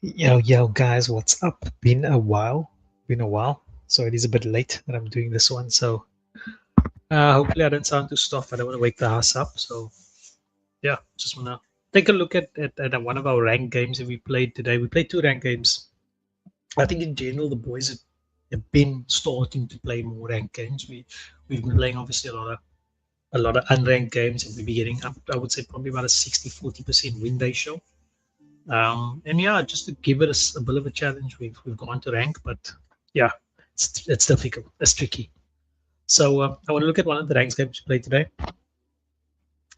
Yo, guys, what's up? Been a while. Been a while. So it is a bit late that I'm doing this one. So hopefully I don't sound too stuffed. I don't want to wake the house up. So yeah, just want to take a look at one of our ranked games that we played today. We played two ranked games. I think in general, the boys have been starting to play more ranked games. We've been playing obviously a lot of unranked games and we'll be getting up, I would say probably about a 60-40% win ratio. And yeah, just to give it a bit of a challenge, we've gone to rank, but yeah, it's difficult, it's tricky. So I want to look at one of the ranks games we played today.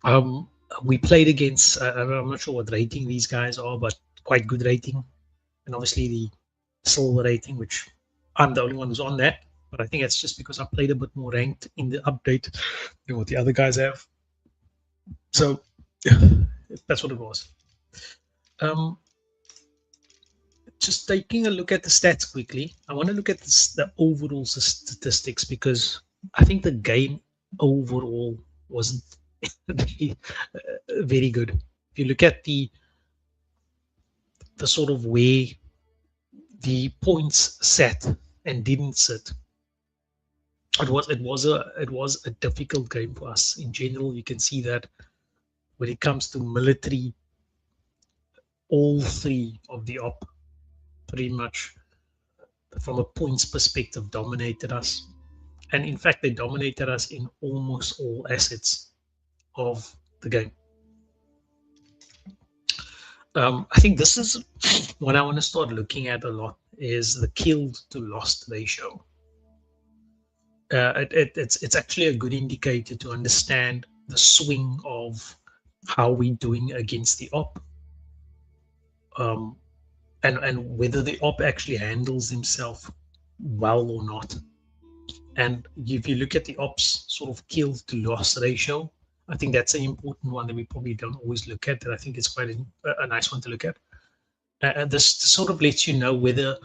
Um, we played against I'm not sure what rating these guys are, but quite good rating, and obviously the silver rating, which I'm the only one who's on that. But I think it's just because I played a bit more ranked in the update than what the other guys have. So that's what it was. Um, just taking a look at the stats quickly, I want to look at the overall statistics because I think the game overall wasn't very, very good. If you look at the sort of way the points sat and didn't sit, it was a difficult game for us in general. You can see that when it comes to military, all three of the op pretty much from a points perspective dominated us. And in fact, they dominated us in almost all assets of the game. I think this is what I want to start looking at a lot is the killed to lost ratio. It's actually a good indicator to understand the swing of how we're doing against the op, um, and whether the op actually handles himself well or not. And if you look at the ops sort of kill to loss ratio, I think that's an important one that we probably don't always look at. That I think is quite a nice one to look at. And this sort of lets you know whether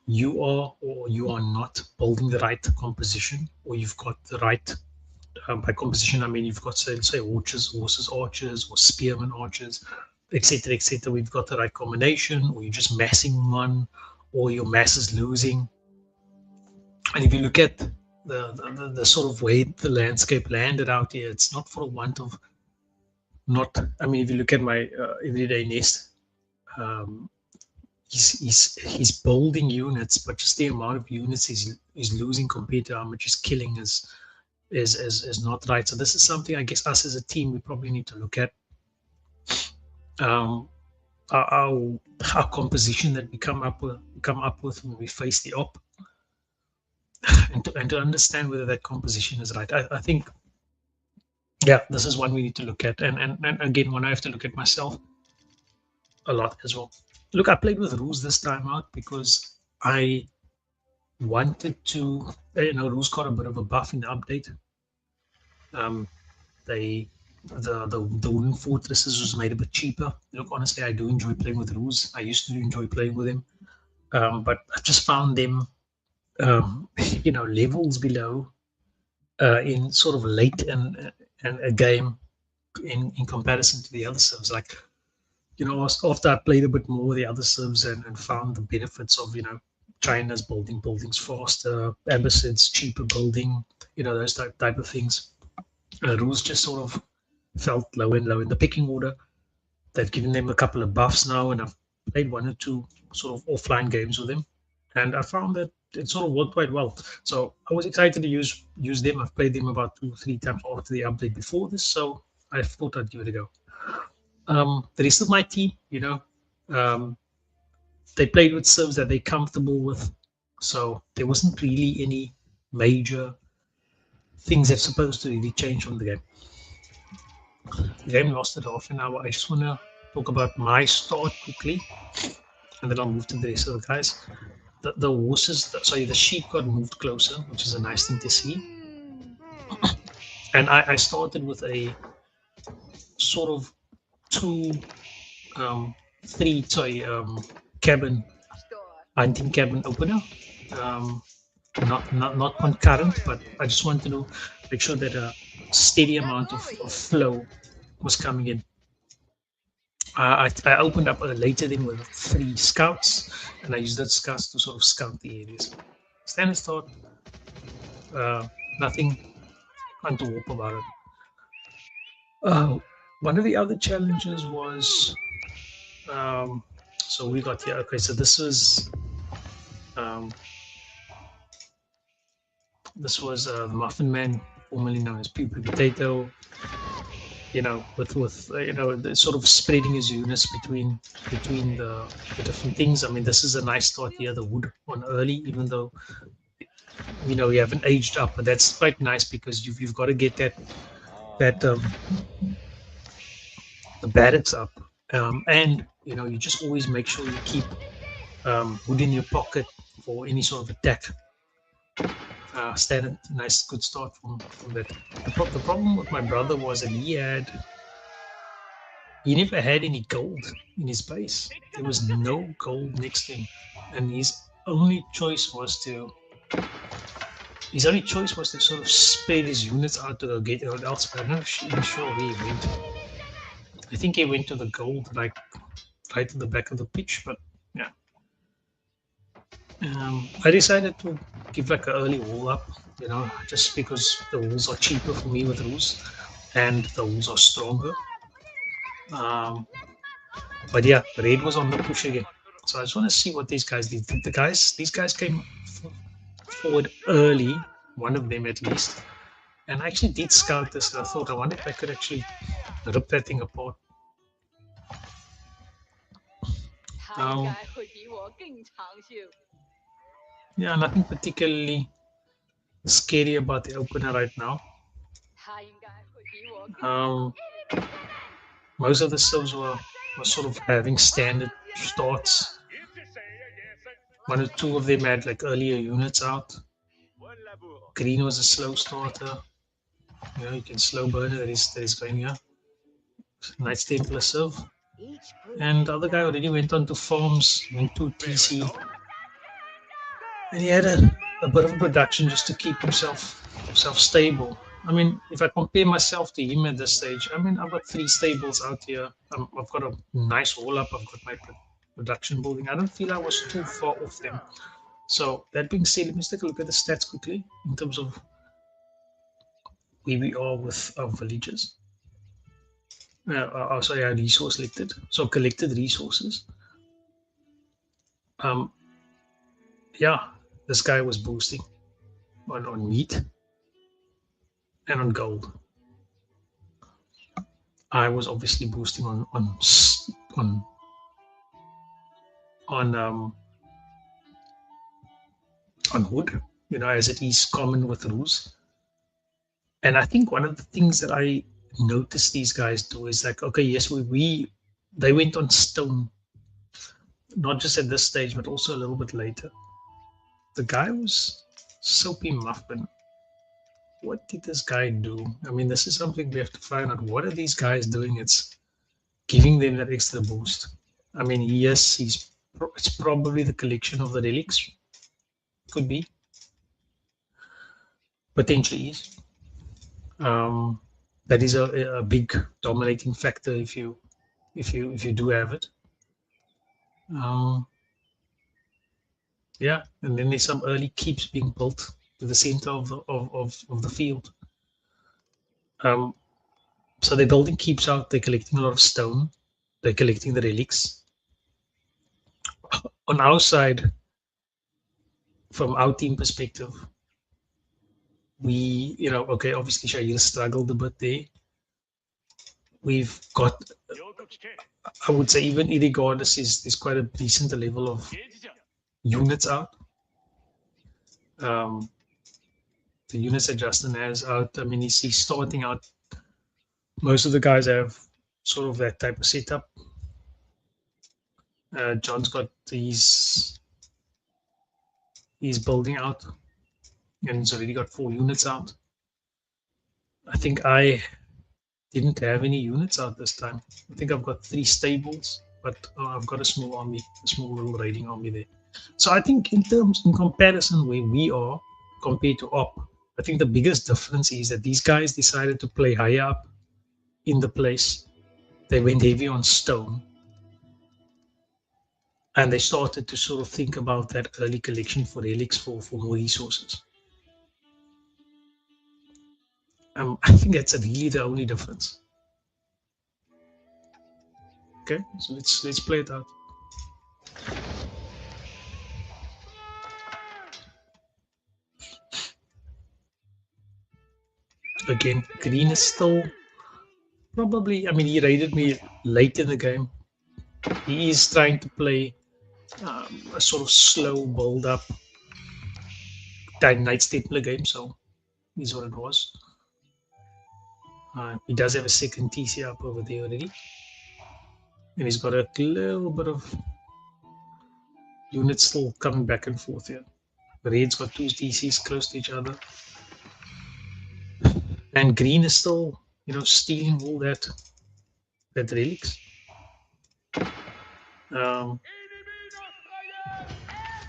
you are or you are not building the right composition, or you've got the right. By composition, I mean you've got say archers, horses, archers, or spearmen, archers, etc., etc. We've got the right combination, or you're just massing one, or your mass is losing. And if you look at the sort of way the landscape landed out here, it's not for a want of not. I mean, if you look at my everyday nest, um, he's building units, but just the amount of units he's losing compared to how much he's killing is not right. So this is something I guess us as a team we probably need to look at. Um, our composition that we come up with when we face the op, and to understand whether that composition is right. I think yeah, this is one we need to look at, and again, one I have to look at myself a lot as well. Look, I played with Ruse this time out because I wanted to, Ruse got a bit of a buff in the update. Um, they the wooden fortresses was made a bit cheaper. Look, honestly, I do enjoy playing with Ruse. I used to enjoy playing with him, but I just found them, levels below in sort of late and a game in comparison to the other servers. Like, after I played a bit more with the other servers and found the benefits of, China's building buildings faster, Abbasid's cheaper building, those type of things. Rules just sort of felt low and low in the picking order. They've given them a couple of buffs now, and I've played one or two sort of offline games with them, and I found that it sort of worked quite well. So I was excited to use them. I've played them about 2-3 times after the update before this, so I thought I'd give it a go. The rest of my team, um, they played with serves that they're comfortable with, so there wasn't really any major things that's supposed to really change from the game. The game lasted half an hour. I just want to talk about my start quickly, and then I'll move to the rest of the guys. The horses, the sheep got moved closer, which is a nice thing to see. And I started with a sort of two, three, cabin, hunting cabin opener. Um, not concurrent, but I just wanted to make sure that a steady amount of flow was coming in. I opened up later then with 3 scouts, and I used that scouts to sort of scout the areas. Standard start, uh, nothing untoward about it. One of the other challenges was, so we got here. Okay, so um, this was the Muffin Man, formerly known as Pupil Potato. You know, with you know, sort of spreading his units between the different things. I mean, this is a nice start here. The wood on early, even though you know you haven't aged up, but that's quite nice because you've got to get that the barracks up, and you know you just always make sure you keep wood in your pocket for any sort of attack. Standard, nice, good start from that. The problem with my brother was that he never had any gold in his base. There was no gold next to him, and his only choice was to sort of spread his units out to go get it else. But I'm not even sure where he went. I think he went to the gold, like right at the back of the pitch. But yeah, I decided to give like an early wall up, you know, just because the walls are cheaper for me with rules, and the walls are stronger. Um, but yeah, Raid was on the push again. So I just want to see what these guys did. These guys came forward early, one of them at least. And I actually did scout this. And I thought, I wonder if I could actually rip that thing apart. Yeah, nothing particularly scary about the opener right now. Most of the subs were sort of having standard starts. One or two of them had like earlier units out. Green was a slow starter. You know, you can slow burner that is going here. Nice Templar serve. And the other guy already went on to farms, went to TC. And he had a bit of production just to keep himself stable. I mean, if I compare myself to him at this stage, I mean, I've got 3 stables out here. I've got a nice haul up. I've got my production building. I don't feel I was too far off them. So that being said, let's take a look at the stats quickly in terms of where we are with our villages. Sorry, our resource selected. So collected resources. Yeah, this guy was boosting on meat and on gold. I was obviously boosting on wood, you know, as it is common with ruse. And I think one of the things that I noticed these guys do is like, okay, yes, they went on stone, not just at this stage, but also a little bit later. The guy was Soapy Muffin. What did this guy do? I mean, this is something we have to find out. What are these guys doing? It's giving them that extra boost. I mean, yes, it's probably the collection of the relics. Could be. Potentially is. That is a big dominating factor if you do have it. Yeah, and then there's some early keeps being built to the center of the field. So they're building keeps out. They're collecting a lot of stone. They're collecting the relics. On our side, from our team perspective, we, you know, okay, obviously Shahir struggled a bit there. We've got, I would say, even irregardless, is quite a decent level of units out. The units that Justin has out, I mean, he's starting out. Most of the guys have sort of that type of setup. John's got he's building out, and he's already got 4 units out. I think I didn't have any units out this time. I think I've got 3 stables, but I've got a small army, a small little raiding army there. So I think in comparison where we are compared to Op, I think the biggest difference is that these guys decided to play higher up in the place. they went heavy on stone, and they started to sort of think about that early collection for relics for more resources. I think that's really the only difference. Okay, so let's play it out. Again, green is still probably. I mean, he raided me late in the game. He is trying to play a sort of slow build up Knight Templar game, so is what it was. He does have a second TC up over there already, and he's got a little bit of units still coming back and forth here. Red's got two TCs close to each other, and green is still, stealing all that relics. Um,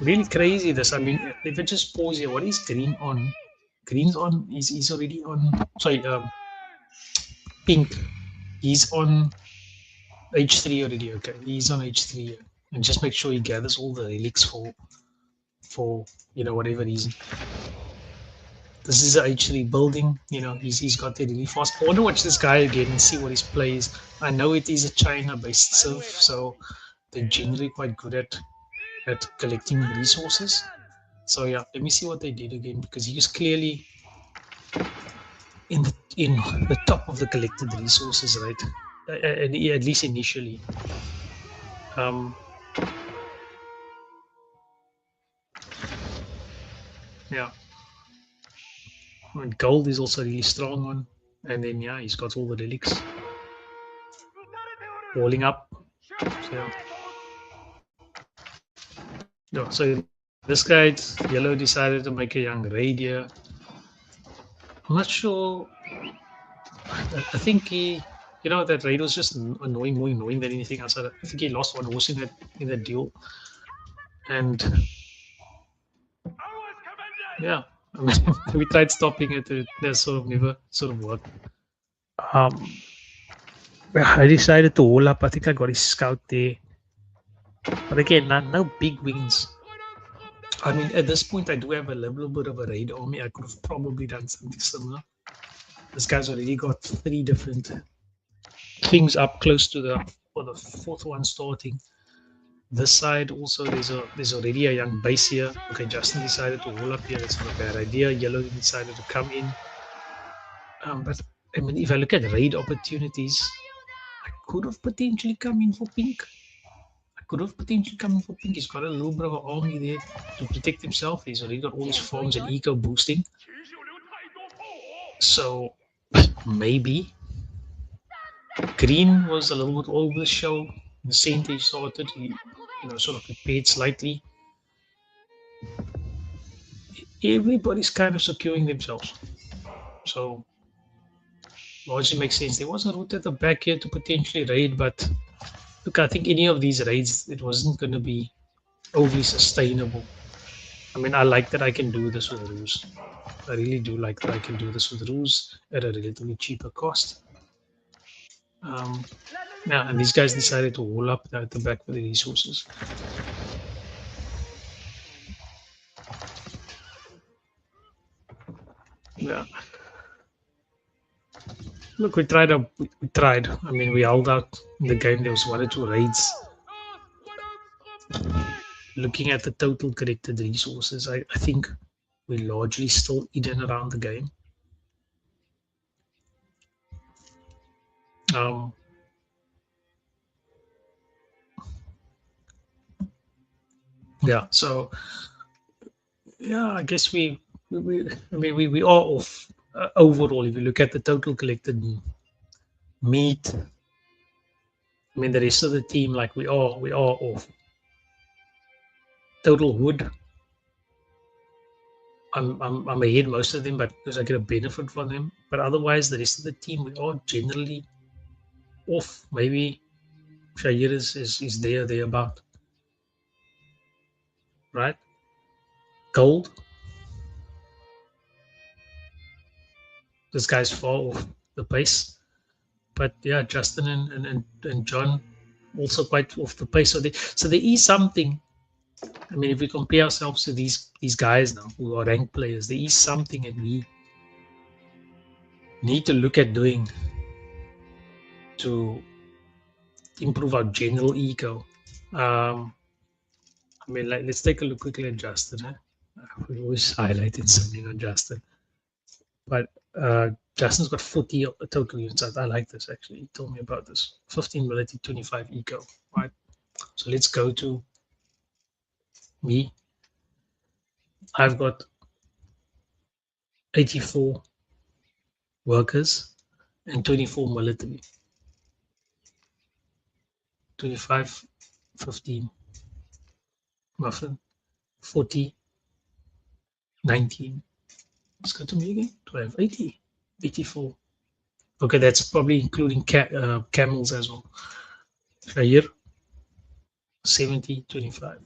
really crazy this. I mean, if I just pause here, what is green on? Green's on. He's already on. Sorry, pink. He's on H3 already. Okay, he's on H3, and just make sure he gathers all the relics for whatever reason. This is a H3 building. He's got there really fast. I want to watch this guy again and see what his play is. I know it is a China-based serve, so they're generally quite good at collecting resources. So yeah, let me see what they did again, because he was clearly in the top of the collected resources, right? At least initially. Yeah. And gold is also really strong one. And then yeah, he's got all the relics. Walling up. So, yeah. No, so this guy, yellow, decided to make a young raid here. I'm not sure. I think that raid was just annoying, more annoying than anything else. I think he lost one horse in that duel. And yeah, I mean, we tried stopping it. That sort of never sort of worked. I decided to hold up. I think I got his scout there. But again, no big wins. I mean, at this point, I do have a little bit of a raid army. I could have probably done something similar. This guy's already got 3 different things up close to the 4th one starting. This side also, there's already a young base here. Okay, Justin decided to hold up here. That's not a bad idea. Yellow decided to come in. But I mean, if I look at raid opportunities, I could have potentially come in for pink. He's got a little bit of an army there to protect himself. He's already got all his farms and eco boosting. So maybe green was a little bit over the show. The center he started, he sort of prepared slightly. Everybody's kind of securing themselves. So largely makes sense. There was a route at the back here to potentially raid, but look, I think any of these raids, it wasn't going to be overly sustainable. I mean, I like that I can do this with ruse. I really do like that I can do this with ruse at a relatively cheaper cost. Yeah, and these guys decided to hold up at the back with the resources. Yeah. Look, we tried. I mean, we held out in the game. There was 1 or 2 raids. Looking at the total collected resources, I think we're largely still in and around the game. Yeah, so yeah, I guess we are off overall. If you look at the total collected meat, I mean the rest of the team, like we are off. Total wood, I'm ahead most of them, but because I get a benefit from them. But otherwise, the rest of the team, we are generally off. Maybe Shahir is there about, right? Gold. This guy's far off the pace. but yeah, Justin and John also quite off the pace. So there is something. I mean, if we compare ourselves to these guys now who are ranked players, there is something that we need to look at doing to improve our general ego. Um, I mean, like, let's take a look quickly at Justin. We always highlighted something on Justin, but Justin's got 40 total units. I like this actually. He told me about this. 15 military, 25 eco. Right. So let's go to me. I've got 84 workers and 24 military. 25, 15, muffin, 40, 19. Let's go to me again. 12, 80, 84. Okay, that's probably including camels as well. Here, 70, 25.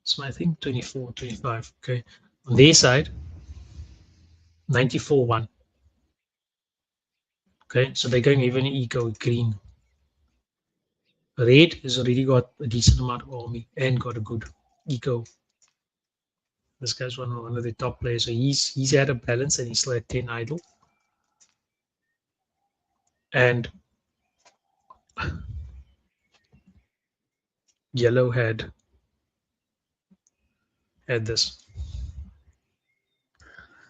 So I think 24, 25. Okay. On their side, 94, 1. Okay, so they're going even eco green. Red has already got a decent amount of army and got a good eco. This guy's one of the top players. So he's had a balance and he's still at 10 idle. And yellow had this.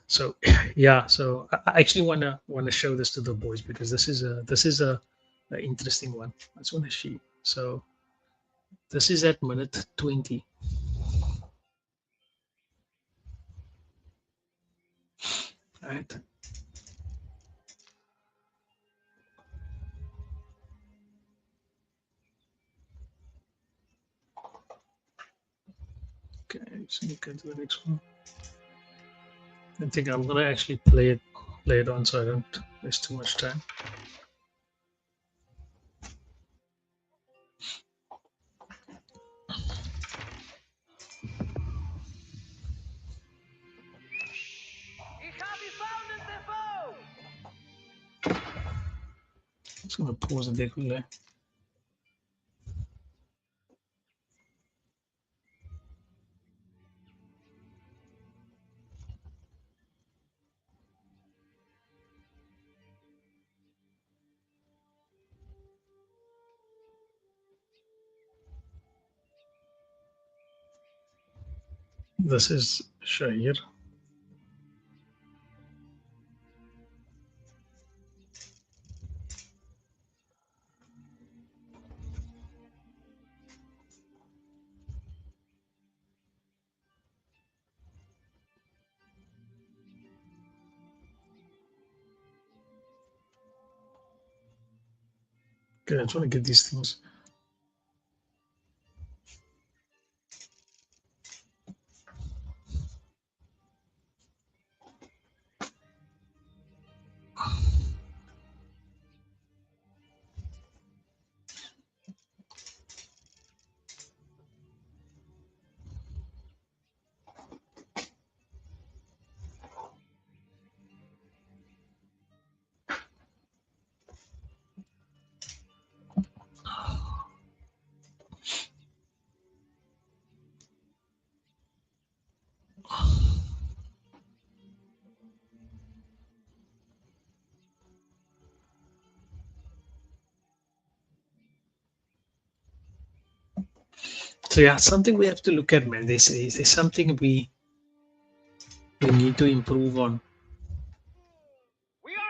So yeah, so I actually wanna show this to the boys because this is a interesting one. I just want to see. So this is at minute 20. Right. Okay, so we go to the next one. I think I'm gonna actually play it on so I don't waste too much time. Just gonna pause it there quickly. This is Shahir. Okay, I just want to get these things. So yeah, something we have to look at, man. There's something we need to improve on.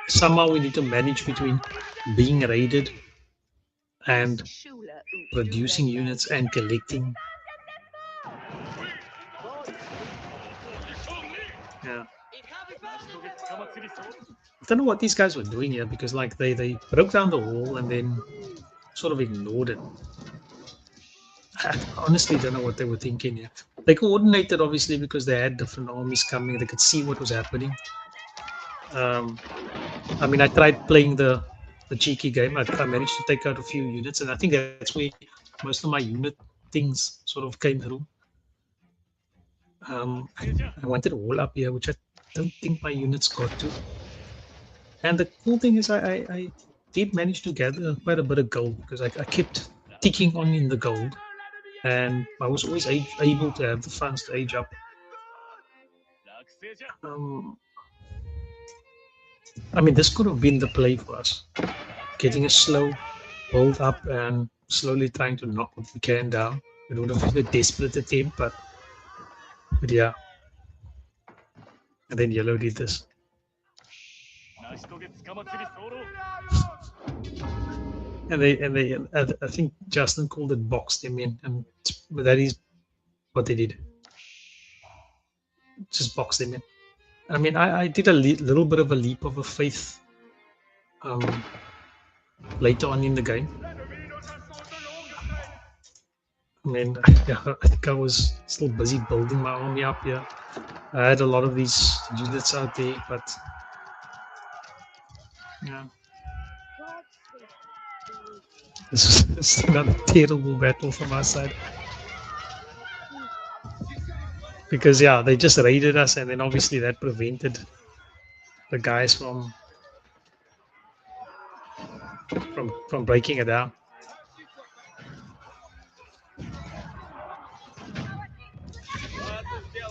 Somehow we need to manage between being raided and producing units and collecting. Yeah. I don't know what these guys were doing here because like they broke down the wall and then sort of ignored it. I honestly don't know what they were thinking here. They coordinated obviously because they had different armies coming. They could see what was happening. Um, I mean, I tried playing the cheeky game. I managed to take out a few units, and I think that's where most of my unit things sort of came through. I wanted a wall up here, which I don't think my units got to. And the cool thing is, I did manage to gather quite a bit of gold because I kept ticking on in the gold, and I was always able to have the funds to age up. Um, I mean, this could have been the play for us, getting a slow build up and slowly trying to knock what we can down. It would have been a desperate attempt, but yeah. And then yellow did this. And I think Justin called it boxed him in, and that is what they did. Just boxed him in. I mean, I did a little bit of a leap of a faith um, later on in the game. I mean, yeah, I think I was still busy building my army up here. I had a lot of these units out there, but yeah. This is another terrible battle from our side. Because yeah, they just raided us, and then obviously that prevented the guys from breaking it down.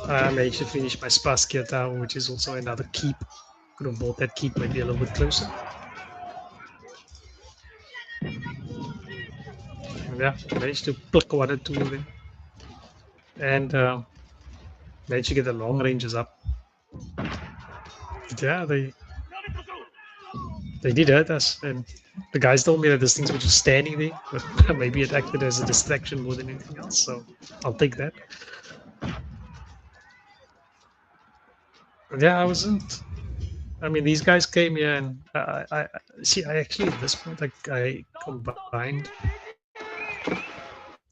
I managed to finish my Spaskia Tower, which is also another keep. Could have bought that keep maybe a little bit closer. And yeah, managed to pluck one or two of them. And managed to get the long ranges up. But yeah, they did hurt us. And the guys told me that these things were just standing there, but maybe it acted as a distraction more than anything else. So I'll take that. But yeah, I wasn't. I mean, these guys came here, and I see. I actually at this point, I combined.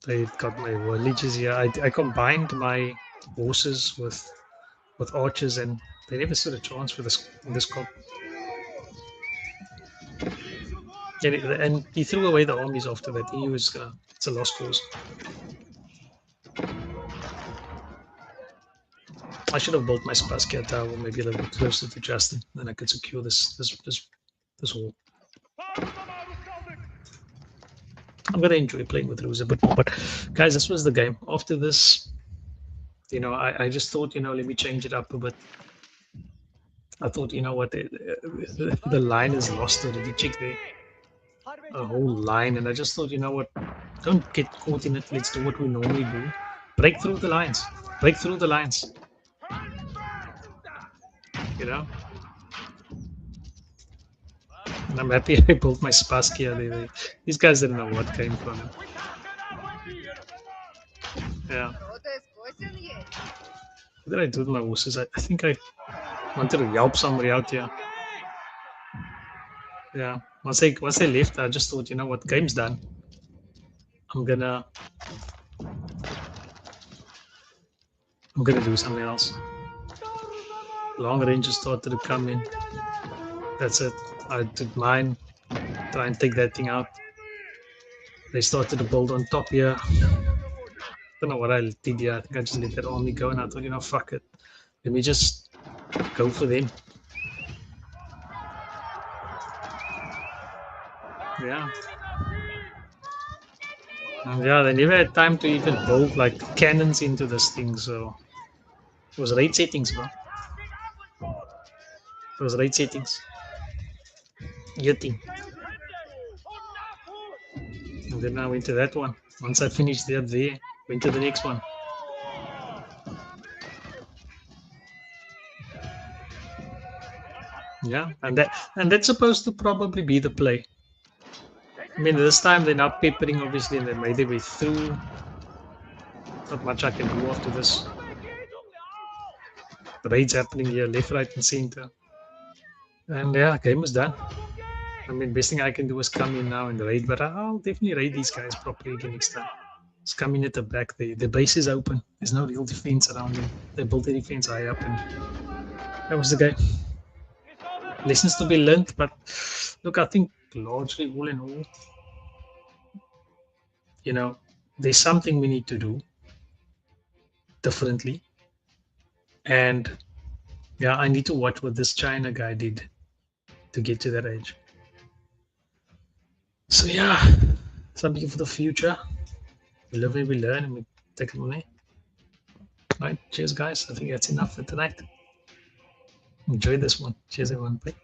They've got my villages here. I combined my horses with archers, and they never stood a chance for this comp. And he threw away the armies after that. He was it's a lost cause. I should have built my Spaskia tower maybe a little bit closer to Justin, then I could secure this wall. I'm gonna enjoy playing with Rose a bit more. But guys, this was the game. After this, I just thought, let me change it up a bit. I thought, what, the line is lost already. Check there, a whole line, and I just thought, what, don't get caught in it. Let's do what we normally do. Break through the lines. Break through the lines. You know. And I'm happy I built my Spaskia. These guys didn't know what came from it. Yeah. What did I do with my horses? I think I wanted to help somebody out here. Yeah. Once they left, I just thought, what, game's done. I'm gonna do something else. Long ranges started to come in. That's it. I took mine, try and take that thing out. They started to build on top here. Don't know what I did here. I think I just let that army go, and I thought, fuck it. Let me just go for them. Yeah. And yeah, they never had time to even build like cannons into this thing, so it was raid settings, bro. It was raid settings. Your thing. And then I went to that one. Once I finished there, went to the next one. Yeah, and that's supposed to probably be the play. I mean, this time they're now peppering, obviously, and they made their way through. Not much I can do after this. The raid's happening here, left, right, and center. And yeah, game is done. I mean, best thing I can do is come in now and raid, but I'll definitely raid these guys properly again next time. Just come in at the back. The base is open. There's no real defense around them. They built the defense high up, and that was the game. Lessons to be learned, but look, I think largely all in all, there's something we need to do differently. And yeah, I need to watch what this China guy did. to get to that age. So yeah, something for the future. We live where we learn and we take it from there. All right, cheers, guys. I think that's enough for tonight. Enjoy this one. Cheers, everyone. Bye.